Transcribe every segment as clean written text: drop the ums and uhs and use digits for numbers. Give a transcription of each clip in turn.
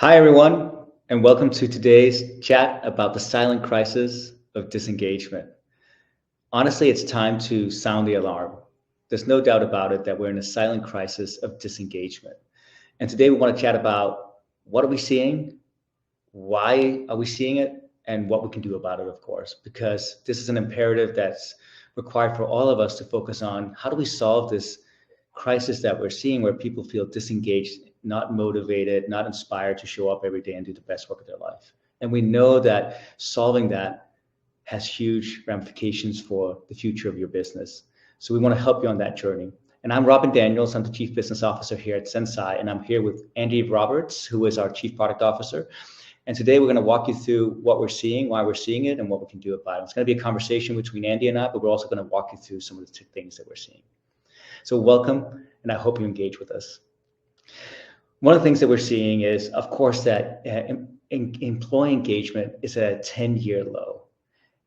Hi, everyone, and welcome to today's chat about the silent crisis of disengagement. Honestly, it's time to sound the alarm. There's no doubt about it that we're in a silent crisis of disengagement. And today we want to chat about what are we seeing, why are we seeing it, and what we can do about it, of course, because this is an imperative that's required for all of us to focus on how do we solve this crisis that we're seeing where people feel disengaged, not motivated, not inspired to show up every day and do the best work of their life. And we know that solving that has huge ramifications for the future of your business. So we want to help you on that journey. And I'm Robin Daniels. I'm the Chief Business Officer here at Sensei, and I'm here with Andy Roberts, who is our Chief Product Officer. And today we're going to walk you through what we're seeing, why we're seeing it, and what we can do about it. It's going to be a conversation between Andy and I, but we're also going to walk you through some of the things that we're seeing. So welcome, and I hope you engage with us. One of the things that we're seeing is, of course, that employee engagement is at a 10-year low.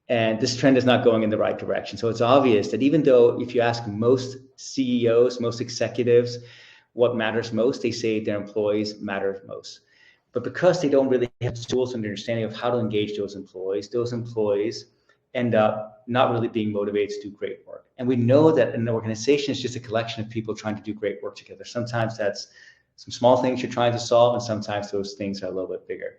And this trend is not going in the right direction. So it's obvious that even though if you ask most CEOs, most executives, what matters most, they say their employees matter most. But because they don't really have tools and understanding of how to engage those employees end up not really being motivated to do great work. And we know that an organization is just a collection of people trying to do great work together. Sometimes that's some small things you're trying to solve, and sometimes those things are a little bit bigger.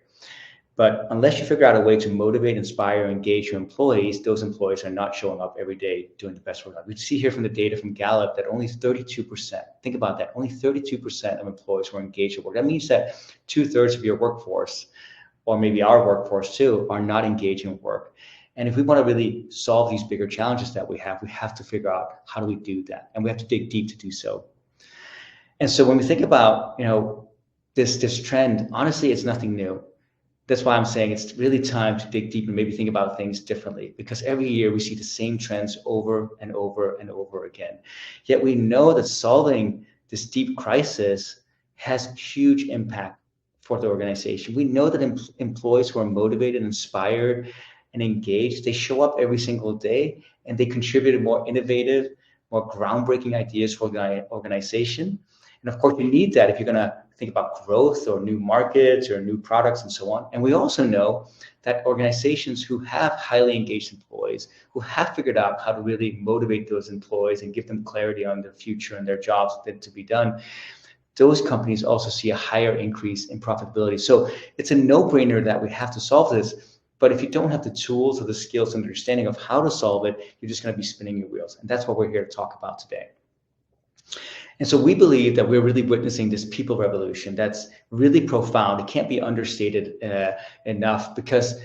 But unless you figure out a way to motivate, inspire, engage your employees, those employees are not showing up every day doing the best work. We see here from the data from Gallup that only 32%, think about that, only 32% of employees who are engaged at work. That means that 2/3 of your workforce, or maybe our workforce too, are not engaged in work. And if we want to really solve these bigger challenges that we have to figure out how do we do that? And we have to dig deep to do so. And so when we think about, this trend, honestly, it's nothing new. That's why I'm saying it's really time to dig deep and maybe think about things differently, because every year we see the same trends over and over and over again. Yet we know that solving this deep crisis has huge impact for the organization. We know that employees who are motivated, inspired, and engaged, they show up every single day and they contribute more innovative, more groundbreaking ideas for the organization. And of course, you need that if you're going to think about growth or new markets or new products and so on. And we also know that organizations who have highly engaged employees, who have figured out how to really motivate those employees and give them clarity on their future and their jobs to be done, those companies also see a higher increase in profitability. So it's a no-brainer that we have to solve this. But if you don't have the tools or the skills and understanding of how to solve it, you're just going to be spinning your wheels. And that's what we're here to talk about today. And so we believe that we're really witnessing this people revolution that's really profound. It can't be understated enough, because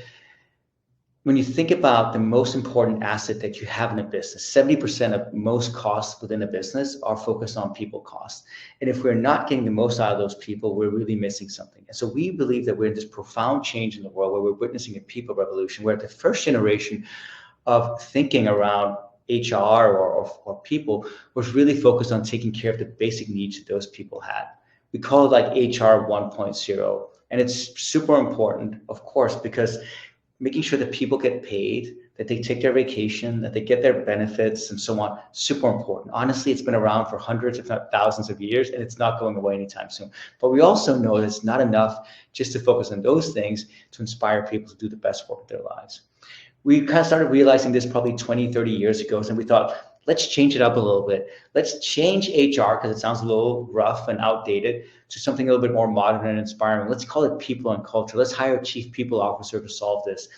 when you think about the most important asset that you have in a business, 70% of most costs within a business are focused on people costs. And if we're not getting the most out of those people, we're really missing something. And so we believe that we're in this profound change in the world where we're witnessing a people revolution, where the first generation of thinking around HR or people was really focused on taking care of the basic needs that those people had. We call it like HR 1.0. And it's super important, of course, because making sure that people get paid, that they take their vacation, that they get their benefits and so on, super important. Honestly, it's been around for hundreds, if not thousands of years, and it's not going away anytime soon. But we also know that it's not enough just to focus on those things to inspire people to do the best work of their lives. We kind of started realizing this probably 20, 30 years ago, and we thought, let's change it up a little bit. Let's change HR, because it sounds a little rough and outdated, to something a little bit more modern and inspiring. Let's call it people and culture. Let's hire a chief people officer to solve this.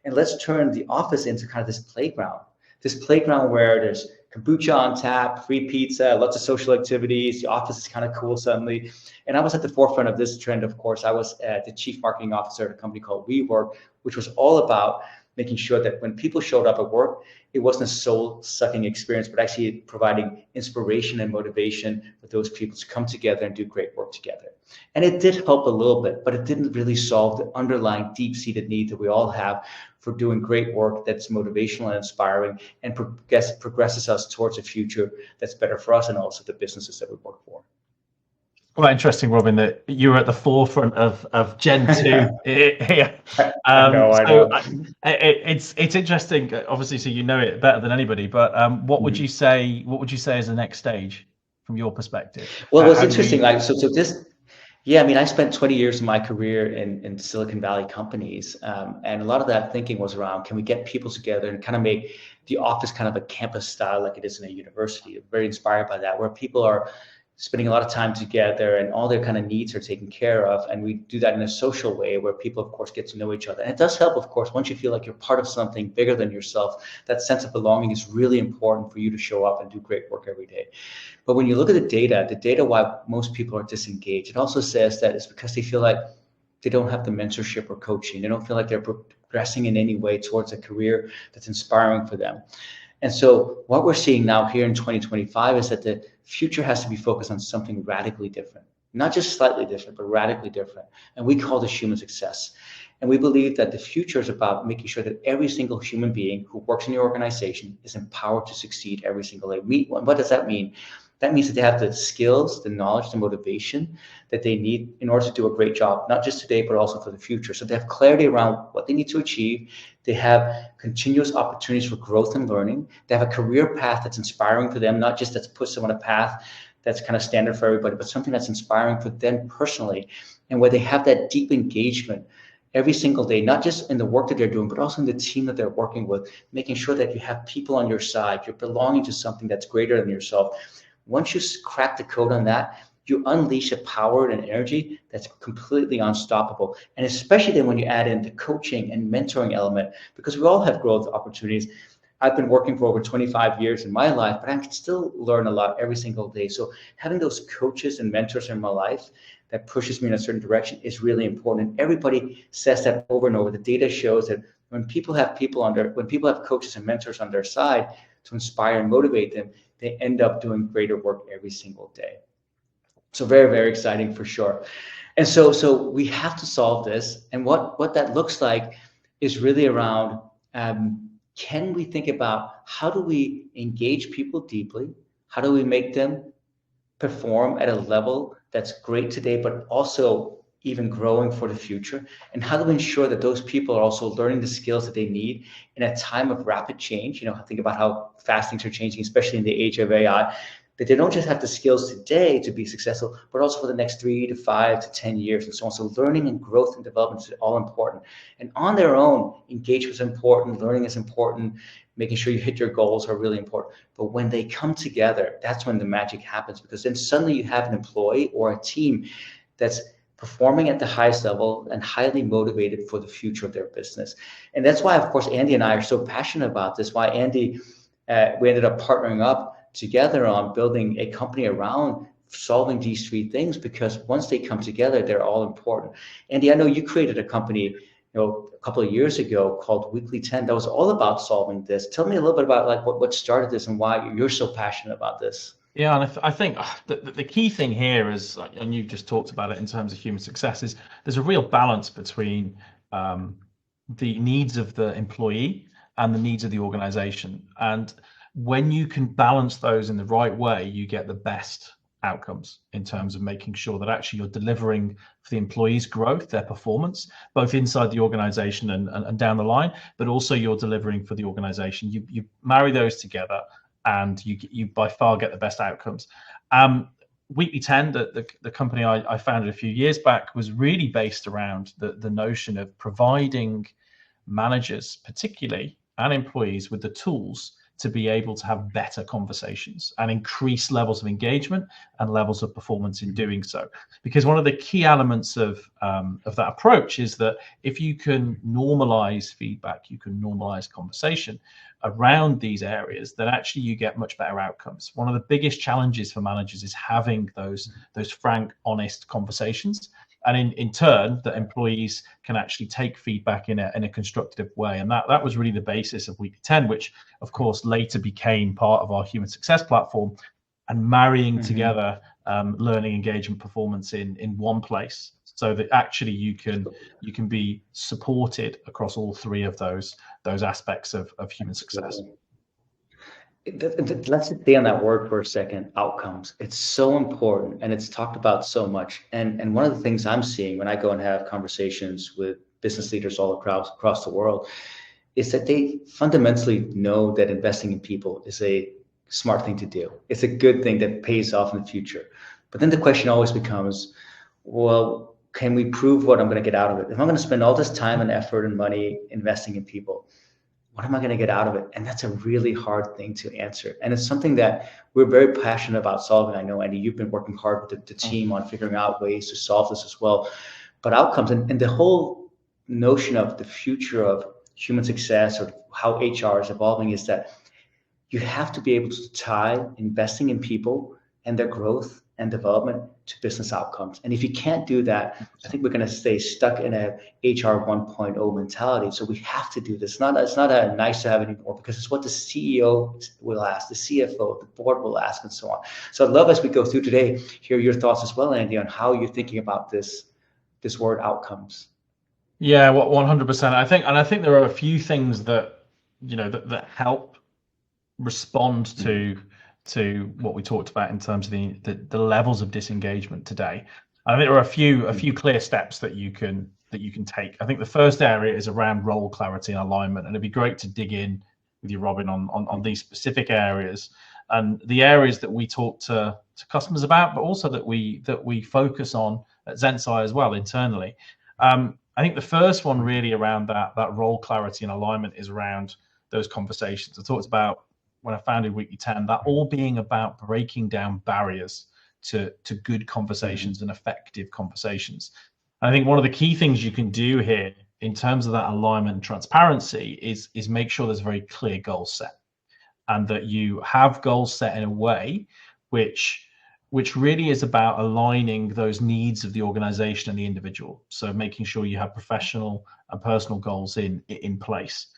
And let's turn the office into kind of this playground where there's kombucha on tap, free pizza, lots of social activities. The office is kind of cool suddenly. And I was at the forefront of this trend, of course. I was the chief marketing officer at a company called WeWork, which was all about making sure that when people showed up at work, it wasn't a soul-sucking experience, but actually providing inspiration and motivation for those people to come together and do great work together. And it did help a little bit, but it didn't really solve the underlying deep-seated need that we all have for doing great work that's motivational and inspiring and progresses us towards a future that's better for us and also the businesses that we work for. Quite interesting, Robin, that you were at the forefront of Gen 2 here. I know. It's interesting, obviously, so you know it better than anybody. But what would you say? What would you say is the next stage from your perspective? Well, what's interesting, Yeah, I mean, I spent 20 years of my career in Silicon Valley companies, and a lot of that thinking was around, can we get people together and kind of make the office kind of a campus style like it is in a university? I'm very inspired by that, where people are spending a lot of time together and all their kind of needs are taken care of. And we do that in a social way where people, of course, get to know each other. And it does help, of course, once you feel like you're part of something bigger than yourself, that sense of belonging is really important for you to show up and do great work every day. But when you look at the data why most people are disengaged, it also says that it's because they feel like they don't have the mentorship or coaching. They don't feel like they're progressing in any way towards a career that's inspiring for them. And so what we're seeing now here in 2025 is that the future has to be focused on something radically different, not just slightly different, but radically different. And we call this human success. And we believe that the future is about making sure that every single human being who works in your organization is empowered to succeed every single day. What does that mean? That means that they have the skills, the knowledge, the motivation that they need in order to do a great job, not just today, but also for the future. So they have clarity around what they need to achieve. They have continuous opportunities for growth and learning. They have a career path that's inspiring for them, not just that puts them on a path that's kind of standard for everybody, but something that's inspiring for them personally, and where they have that deep engagement every single day, not just in the work that they're doing, but also in the team that they're working with, making sure that you have people on your side, you're belonging to something that's greater than yourself. Once you crack the code on that, you unleash a power and energy that's completely unstoppable. And especially then when you add in the coaching and mentoring element, because we all have growth opportunities. I've been working for over 25 years in my life, but I can still learn a lot every single day. So having those coaches and mentors in my life that pushes me in a certain direction is really important. And everybody says that over and over. The data shows that when people have coaches and mentors on their side to inspire and motivate them, they end up doing greater work every single day. So very, very exciting for sure. And so we have to solve this. And what that looks like is really around, can we think about how do we engage people deeply? How do we make them perform at a level that's great today, but also even growing for the future? And how do we ensure that those people are also learning the skills that they need in a time of rapid change? Think about how fast things are changing, especially in the age of AI, that they don't just have the skills today to be successful, but also for the next 3 to 5 to 10 years and so on. So learning and growth and development is all important. And on their own, engagement is important, learning is important, making sure you hit your goals are really important. But when they come together, that's when the magic happens, because then suddenly you have an employee or a team that's performing at the highest level and highly motivated for the future of their business. And that's why, of course, Andy and I are so passionate about this, why Andy, we ended up partnering up together on building a company around solving these three things, because once they come together, they're all important. Andy, I know you created a company a couple of years ago called Weekly 10 that was all about solving this. Tell me a little bit about like what started this and why you're so passionate about this. Yeah, and I think the key thing here is, and you just talked about it in terms of human success, is there's a real balance between the needs of the employee and the needs of the organization. And when you can balance those in the right way, you get the best outcomes in terms of making sure that actually you're delivering for the employees' growth, their performance, both inside the organization and down the line, but also you're delivering for the organization. You marry those together, and you by far get the best outcomes. Weekly 10, the company I founded a few years back, was really based around the notion of providing managers, particularly, and employees with the tools to be able to have better conversations and increase levels of engagement and levels of performance in doing so. Because one of the key elements of that approach is that if you can normalize feedback, you can normalize conversation around these areas, then actually you get much better outcomes. One of the biggest challenges for managers is having those frank, honest conversations. And in turn, the employees can actually take feedback in a constructive way. And that was really the basis of Weekly 10, which of course later became part of our human success platform, and marrying together learning, engagement, performance in one place, so that actually you can be supported across all three of those aspects of human success. Let's just stay on that word for a second, outcomes. It's so important and it's talked about so much. And one of the things I'm seeing when I go and have conversations with business leaders all across the world is that they fundamentally know that investing in people is a smart thing to do. It's a good thing that pays off in the future. But then the question always becomes, well, can we prove what I'm going to get out of it? If I'm going to spend all this time and effort and money investing in people, what am I going to get out of it? And that's a really hard thing to answer. And it's something that we're very passionate about solving. I know, Andy, you've been working hard with the team on figuring out ways to solve this as well. But outcomes and the whole notion of the future of human success or how HR is evolving is that you have to be able to tie investing in people and their growth and development to business outcomes. And if you can't do that, I think we're going to stay stuck in a HR 1.0 mentality. So we have to do this. It's not a nice to have anymore, because it's what the CEO will ask, the CFO, the board will ask, and so on. So I'd love, as we go through today, hear your thoughts as well, Andy, on how you're thinking about this word outcomes. Yeah, 100%. I think there are a few things that that help respond to what we talked about in terms of the levels of disengagement today. I think there are a few clear steps that you can take. I think the first area is around role clarity and alignment, and it'd be great to dig in with you, Robin, on these specific areas and the areas that we talk to customers about, but also that we focus on at Zensai as well internally. I think the first one really around that role clarity and alignment is around those conversations. I talked about when I founded Weekly 10, that all being about breaking down barriers to good conversations and effective conversations. And I think one of the key things you can do here in terms of that alignment and transparency is make sure there's a very clear goal set, and that you have goals set in a way which really is about aligning those needs of the organization and the individual. So making sure you have professional and personal goals in place.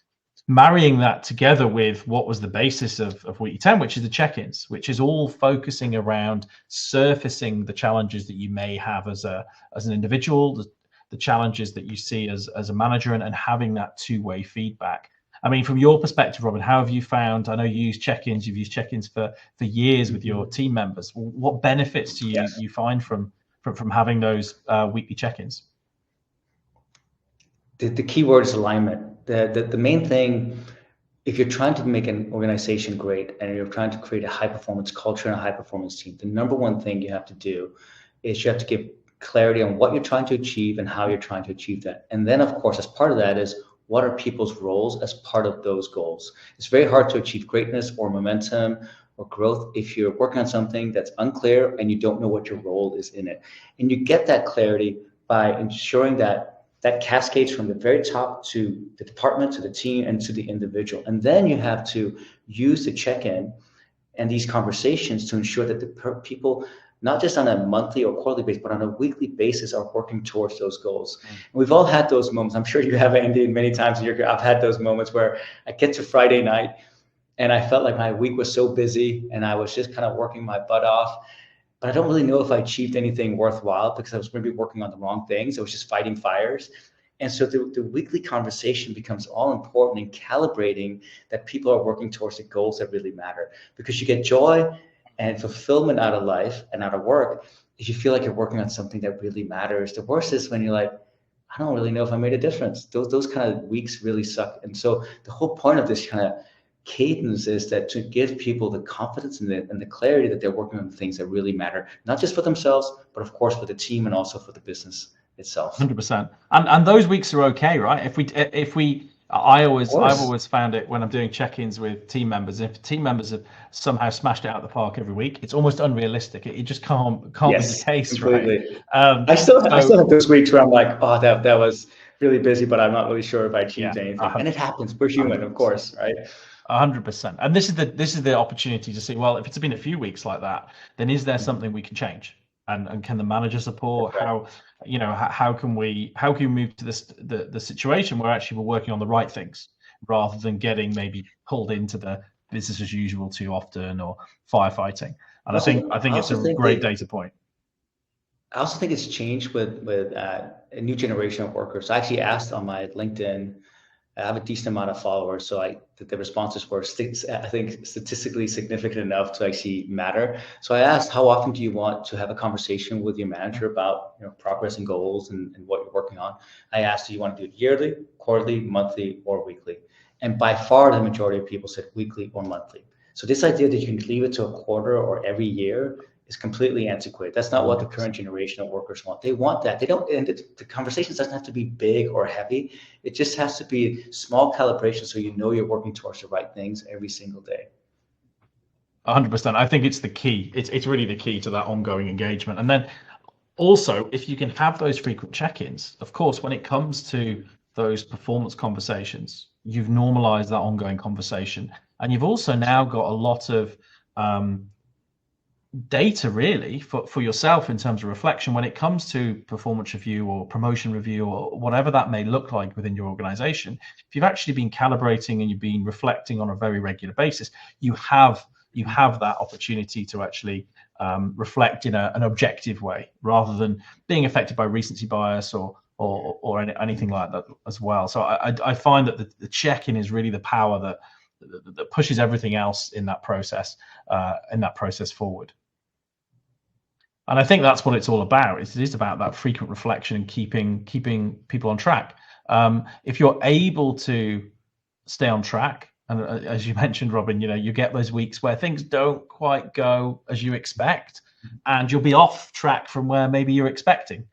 Marrying that together with what was the basis of Weekly 10, which is the check-ins, which is all focusing around surfacing the challenges that you may have as an individual, the challenges that you see as a manager, and having that two-way feedback. I mean, from your perspective, Robin, how have you found? I know you use check-ins. You've used check-ins for years with your team members. What benefits do you find from having those weekly check-ins? The key word is alignment. The main thing, if you're trying to make an organization great and you're trying to create a high performance culture and a high performance team, the number one thing you have to do is you have to give clarity on what you're trying to achieve and how you're trying to achieve that. And then, of course, as part of that is, what are people's roles as part of those goals? It's very hard to achieve greatness or momentum or growth if you're working on something that's unclear and you don't know what your role is in it. And you get that clarity by ensuring that cascades from the very top to the department, to the team, and to the individual. And then you have to use the check-in and these conversations to ensure that the people, not just on a monthly or quarterly basis, but on a weekly basis, are working towards those goals. And we've all had those moments. I'm sure you have, Andy, many times in your career. I've had those moments where I get to Friday night and I felt like my week was so busy and I was just kind of working my butt off. But I don't really know if I achieved anything worthwhile because I was maybe working on the wrong things. I was just fighting fires. And so the weekly conversation becomes all important in calibrating that people are working towards the goals that really matter, because you get joy and fulfillment out of life and out of work if you feel like you're working on something that really matters. The worst is when you're like, I don't really know if I made a difference. Those kind of weeks really suck. And so the whole point of this kind of cadence is that to give people the confidence and the clarity that they're working on things that really matter, not just for themselves, but of course for the team and also for the business itself. 100%. And those weeks are okay, right? I've always found it when I'm doing check-ins with team members. If team members have somehow smashed it out of the park every week, it's almost unrealistic. It just can't be the case, completely. right? I still have those weeks where I'm like, oh, that was really busy, but I'm not really sure if I achieved anything. And it happens. We're human, 100%. Of course, right? 100%. And this is the opportunity to see, well, if it's been a few weeks like that, then is there something we can change? And can the manager support? Right. How can we move to the situation where actually we're working on the right things rather than getting maybe pulled into the business as usual too often or firefighting? And I think it's a great data point. I also think it's changed with a new generation of workers. I actually asked on my LinkedIn. I have a decent amount of followers, so the responses were, I think, statistically significant enough to actually matter. So I asked, how often do you want to have a conversation with your manager about progress and goals and what you're working on? I asked, do you want to do it yearly, quarterly, monthly, or weekly? And by far, the majority of people said weekly or monthly. So this idea that you can leave it to a quarter or every year is completely antiquated. That's not what the 100%. current generation of workers want. They want that. They don't, and the conversations doesn't have to be big or heavy. It just has to be small calibration so you know you're working towards the right things every single day. 100%. I think it's the key. It's really the key to that ongoing engagement. And then also, if you can have those frequent check-ins, of course, when it comes to those performance conversations, you've normalized that ongoing conversation. And you've also now got a lot of data really for yourself in terms of reflection when it comes to performance review or promotion review or whatever that may look like within your organization. If you've actually been calibrating and you've been reflecting on a very regular basis, you have that opportunity to actually reflect in an objective way rather than being affected by recency bias or anything like that as well. So I find that the check-in is really the power that pushes everything else in that process forward. And I think that's what it's all about. It is about that frequent reflection and keeping people on track. If you're able to stay on track, and as you mentioned, Robin, you get those weeks where things don't quite go as you expect, and you'll be off track from where maybe you're expecting.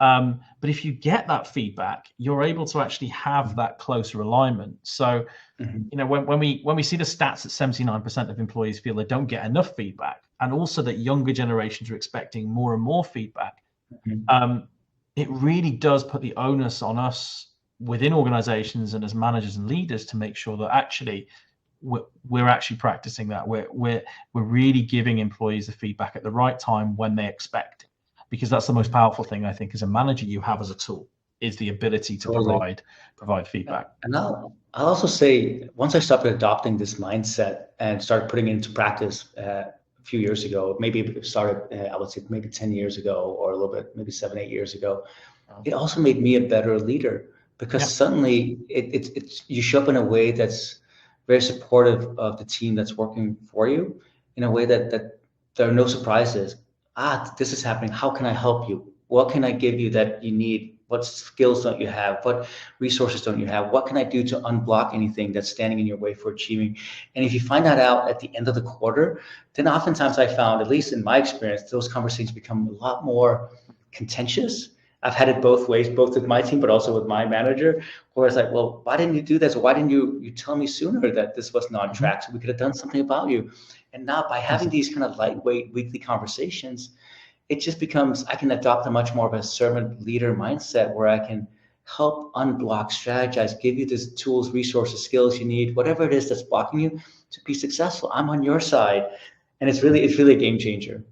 But if you get that feedback, you're able to actually have that closer alignment. So, when we see the stats that 79% of employees feel they don't get enough feedback, and also that younger generations are expecting more and more feedback, it really does put the onus on us within organizations and as managers and leaders to make sure that actually we're actually practicing that. We're really giving employees the feedback at the right time when they expect it, because that's the most powerful thing I think as a manager you have as a tool, is the ability to provide feedback. And I'll also say, once I started adopting this mindset and started putting it into practice a few years ago, maybe it started, I would say maybe 10 years ago or a little bit, maybe 7, 8 years ago, it also made me a better leader, because suddenly it's you show up in a way that's very supportive of the team that's working for you, in a way that there are no surprises. This is happening. How can I help you? What can I give you that you need? What skills don't you have? What resources don't you have? What can I do to unblock anything that's standing in your way for achieving? And if you find that out at the end of the quarter, then oftentimes I found, at least in my experience, those conversations become a lot more contentious. I've had it both ways, both with my team, but also with my manager, where it's like, well, why didn't you do this? Why didn't you tell me sooner that this wasn't on track, so we could have done something about you? And now by having these kind of lightweight weekly conversations, it just becomes, I can adopt a much more of a servant leader mindset, where I can help unblock, strategize, give you the tools, resources, skills you need, whatever it is that's blocking you to be successful. I'm on your side. And it's really a game changer.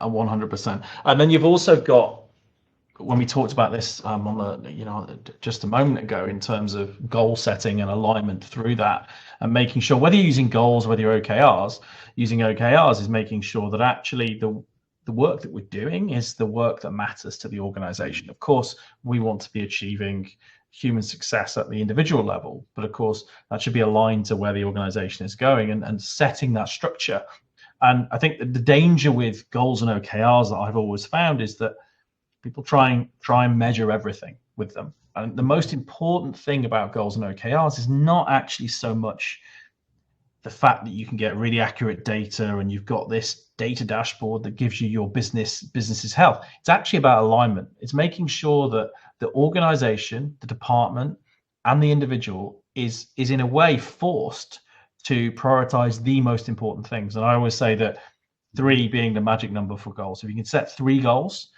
100%. And then you've also got, when we talked about this on the just a moment ago, in terms of goal setting and alignment through that, and making sure, whether you're using goals, whether you're OKRs, using OKRs is making sure that actually the work that we're doing is the work that matters to the organization. Of course, we want to be achieving human success at the individual level, but of course that should be aligned to where the organization is going, and setting that structure. And I think that the danger with goals and OKRs that I've always found is that people try and measure everything with them. And the most important thing about goals and OKRs is not actually so much the fact that you can get really accurate data and you've got this data dashboard that gives you your business's health. It's actually about alignment. It's making sure that the organization, the department, and the individual is in a way forced to prioritize the most important things. And I always say that 3 being the magic number for goals. If you can set 3 goals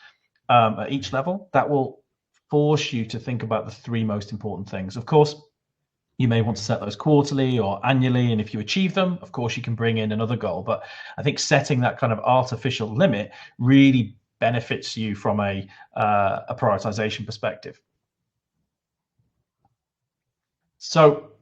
at each level, that will force you to think about the 3 most important things. Of course, you may want to set those quarterly or annually, and if you achieve them, of course, you can bring in another goal. But I think setting that kind of artificial limit really benefits you from a prioritization perspective. So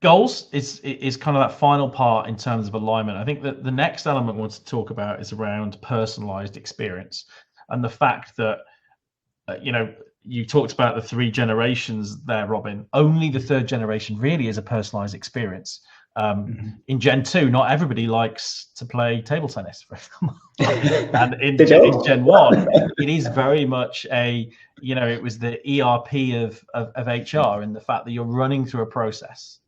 goals is kind of that final part in terms of alignment. I think that the next element I want to talk about is around personalized experience, and the fact that you talked about the 3 generations there, Robin. Only the 3rd generation really is a personalized experience. In Gen 2, not everybody likes to play table tennis, for example. And in Gen 1, it is very much it was the ERP of HR, and the fact that you're running through a process.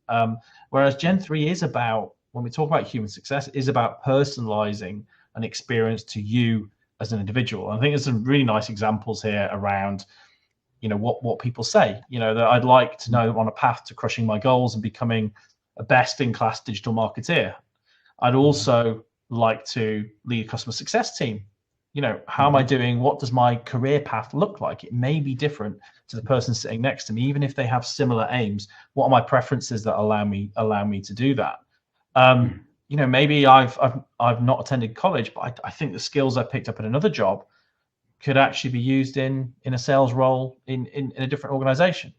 Whereas Gen 3 is about, when we talk about human success, is about personalizing and experience to you as an individual. I think there's some really nice examples here around, what people say, that I'd like to know on a path to crushing my goals and becoming a best-in-class digital marketeer. I'd also like to lead a customer success team. How am I doing? What does my career path look like? It may be different to the person sitting next to me, even if they have similar aims. What are my preferences that allow me to do that? Maybe I've not attended college, but I think the skills I picked up at another job could actually be used in a sales role in a different organization.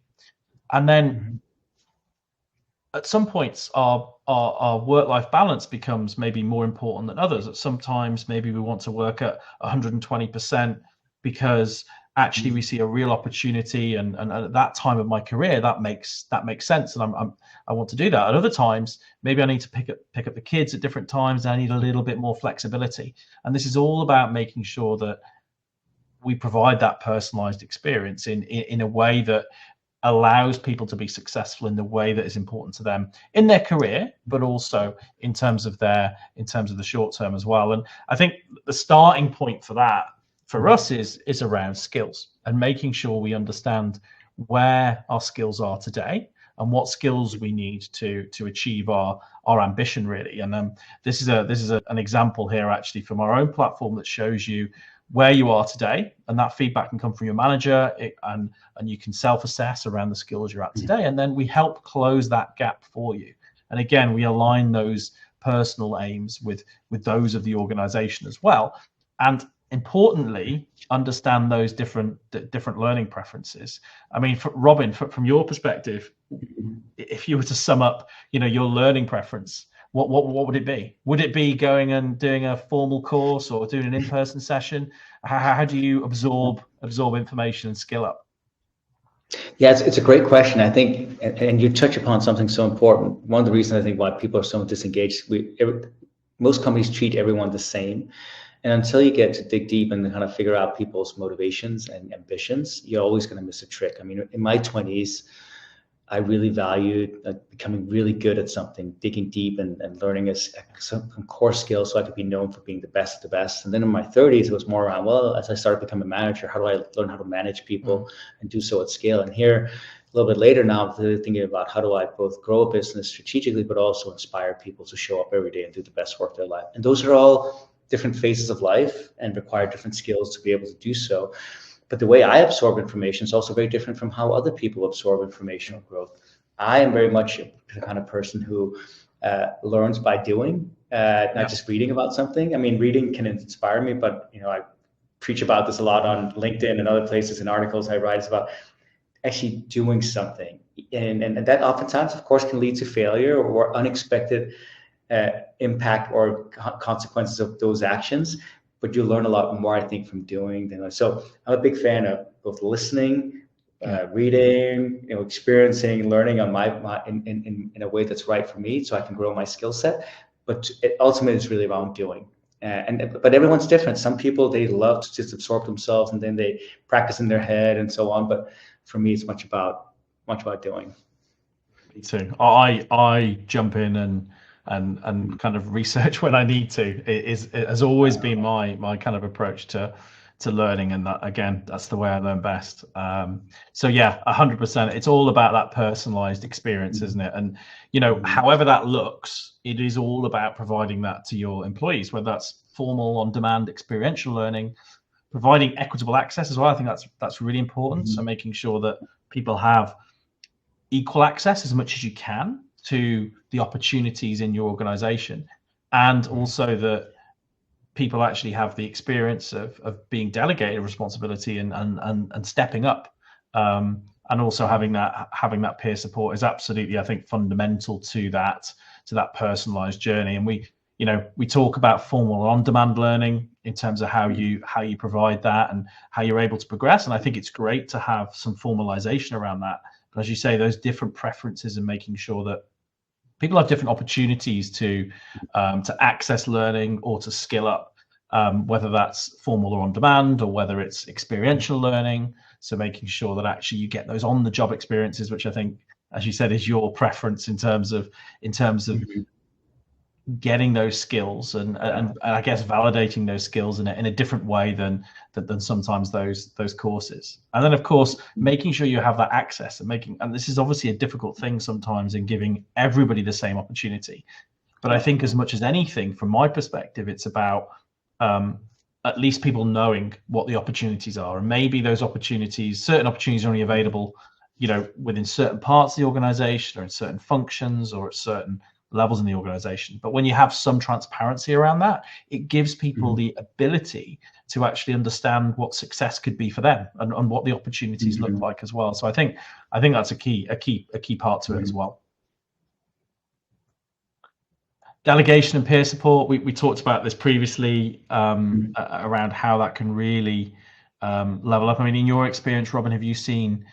And then at some points, our work-life balance becomes maybe more important than others. At sometimes, maybe we want to work at 120% because actually we see a real opportunity, and at that time of my career, that makes sense, and I want to do that. At other times, maybe I need to pick up the kids at different times, and I need a little bit more flexibility. And this is all about making sure that we provide that personalized experience in a way that allows people to be successful in the way that is important to them in their career, but also in terms of the short term as well. And I think the starting point for that for us is around skills, and making sure we understand where our skills are today and what skills we need to achieve our ambition, really. And this is an example here actually from our own platform that shows you where you are today, and that feedback can come from your manager, and you can self-assess around the skills you're at today, and then we help close that gap for you. And again, we align those personal aims with those of the organization as well, and importantly, understand those different learning preferences. I mean, Robin, from your perspective, if you were to sum up, your learning preference, what would it be? Would it be going and doing a formal course or doing an in-person session? How do you absorb information and skill up? Yeah, it's a great question. I think, and you touch upon something so important. One of the reasons I think why people are so disengaged, most companies treat everyone the same. And until you get to dig deep and kind of figure out people's motivations and ambitions, you're always going to miss a trick. I mean, in my 20s, I really valued becoming really good at something, digging deep and learning some core skills so I could be known for being the best of the best. And then in my 30s, it was more around, well, as I started becoming a manager, how do I learn how to manage people and do so at scale? And here, a little bit later now, I'm really thinking about how do I both grow a business strategically, but also inspire people to show up every day and do the best work of their life. And those are all different phases of life and require different skills to be able to do so. But the way I absorb information is also very different from how other people absorb information or growth. I am very much the kind of person who learns by doing, not just reading about something. I mean, reading can inspire me, but I preach about this a lot on LinkedIn and other places in articles I write. It's about actually doing something, and that oftentimes, of course, can lead to failure or unexpected impact or consequences of those actions. But you learn a lot more, I think, from doing than. So I'm a big fan of both listening, reading, experiencing, learning on in a way that's right for me, so I can grow my skill set. But ultimately, it's really around doing. But everyone's different. Some people, they love to just absorb themselves and then they practice in their head and so on. But for me, it's much about doing. Me too. I jump in and kind of research when I need to. It has always been my kind of approach to learning, and that, again, that's the way I learn best. So yeah, 100%. It's all about that personalized experience, isn't it? And however that looks, it is all about providing that to your employees, whether that's formal, on-demand, experiential learning, providing equitable access as well. I think that's really important. So making sure that people have equal access as much as you can to the opportunities in your organization, and also that people actually have the experience of being delegated responsibility and stepping up, and also having that peer support is absolutely, I think, fundamental to that personalized journey. And we talk about formal and on-demand learning in terms of how you provide that and how you're able to progress. And I think it's great to have some formalization around that. But as you say, those different preferences and making sure that people have different opportunities to access learning or to skill up, whether that's formal or on demand, or whether it's experiential learning. So making sure that actually you get those on the job experiences, which I think, as you said, is your preference in terms of getting those skills and I guess validating those skills in a different way than sometimes those courses. And then of course making sure you have that access and this is obviously a difficult thing sometimes in giving everybody the same opportunity. But I think as much as anything, from my perspective, it's about at least people knowing what the opportunities are, and maybe those opportunities, certain opportunities are only available, within certain parts of the organization or in certain functions or at certain levels in the organization. But when you have some transparency around that, it gives people the ability to actually understand what success could be for them and what the opportunities look like as well. So I think that's a key part to it as well. Delegation and peer support, we talked about this previously, around how that can really level up. I mean, in your experience, Robin, have you seen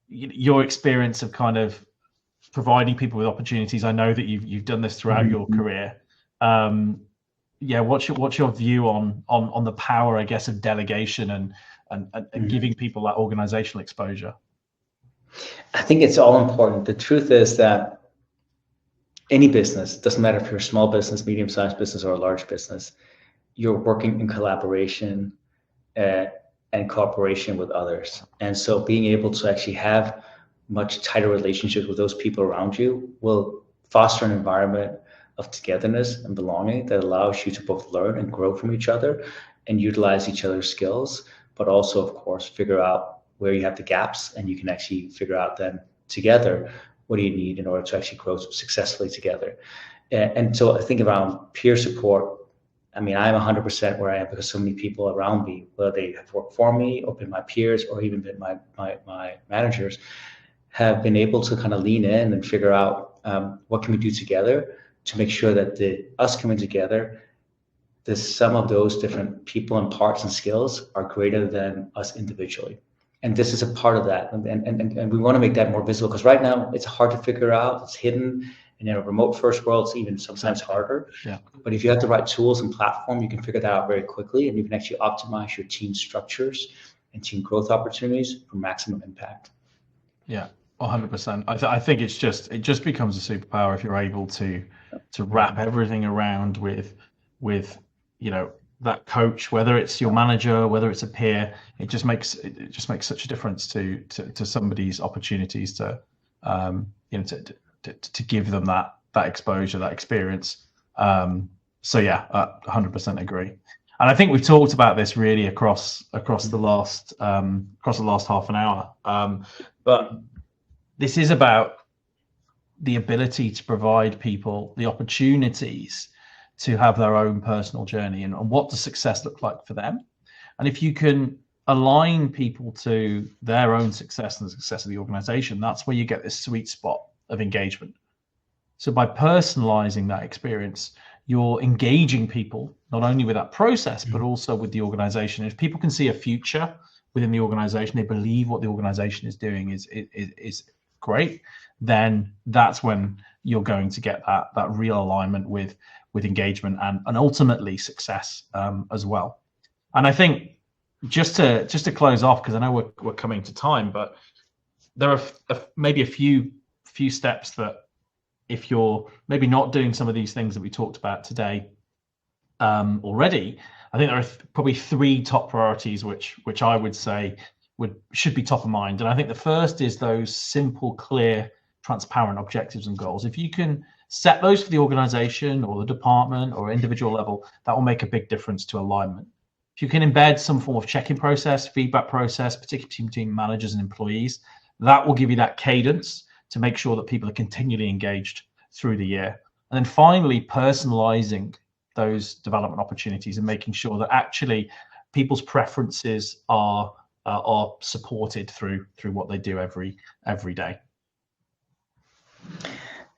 your experience of kind of providing people with opportunities? I know that you've done this throughout your career. What's your view on the power, I guess, of delegation and giving people that organizational exposure? I think it's all important. The truth is that any business, doesn't matter if you're a small business, medium-sized business, or a large business, you're working in collaboration and cooperation with others. And so being able to actually have much tighter relationships with those people around you will foster an environment of togetherness and belonging that allows you to both learn and grow from each other and utilize each other's skills, but also, of course, figure out where you have the gaps, and you can actually figure out then together what do you need in order to actually grow successfully together. And so I think around peer support, I mean, I'm 100% where I am because so many people around me, whether they have worked for me or been my peers or even been my managers, have been able to kind of lean in and figure out what can we do together to make sure that us coming together, the sum of those different people and parts and skills are greater than us individually. And this is a part of that. And we want to make that more visible, because right now it's hard to figure out, it's hidden. And in a remote first world, it's even sometimes harder. Yeah. But if you have the right tools and platform, you can figure that out very quickly, and you can actually optimize your team structures and team growth opportunities for maximum impact. Yeah, 100%. I think it just becomes a superpower if you're able to wrap everything around with that coach, whether it's your manager, whether it's a peer. It just makes such a difference to somebody's opportunities to give them that exposure, that experience. So yeah, 100% agree. And I think we've talked about this really across the last half an hour. But this is about the ability to provide people the opportunities to have their own personal journey and what does success look like for them. And if you can align people to their own success and the success of the organization, that's where you get this sweet spot of engagement. So by personalizing that experience, you're engaging people not only with that process, but also with the organization. If people can see a future within the organization, they believe what the organization is doing is great, then that's when you're going to get that real alignment with engagement and ultimately success as well. And I think just to close off, because I know we're coming to time, but there are maybe a few steps that, if you're maybe not doing some of these things that we talked about today already, I think there are probably 3 top priorities which I would say should be top of mind. And I think the first is those simple, clear, transparent objectives and goals. If you can set those for the organization or the department or individual level, that will make a big difference to alignment. If you can embed some form of check-in process, feedback process, particularly between managers and employees, that will give you that cadence to make sure that people are continually engaged through the year. And then finally, personalizing those development opportunities and making sure that actually people's preferences are supported through what they do every day.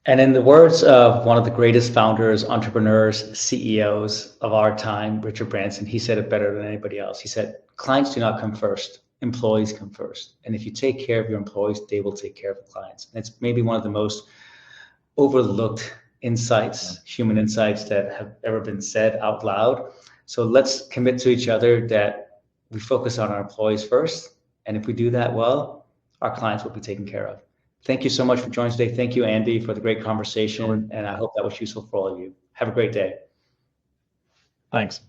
And in the words of one of the greatest founders, entrepreneurs, CEOs of our time, Richard Branson, he said it better than anybody else. He said, clients do not come first, employees come first. And if you take care of your employees, they will take care of the clients. And it's maybe one of the most overlooked insights, human insights that have ever been said out loud. So let's commit to each other that we focus on our employees first. And if we do that well, our clients will be taken care of. Thank you so much for joining us today. Thank you, Andy, for the great conversation. Sure. And I hope that was useful for all of you. Have a great day. Thanks.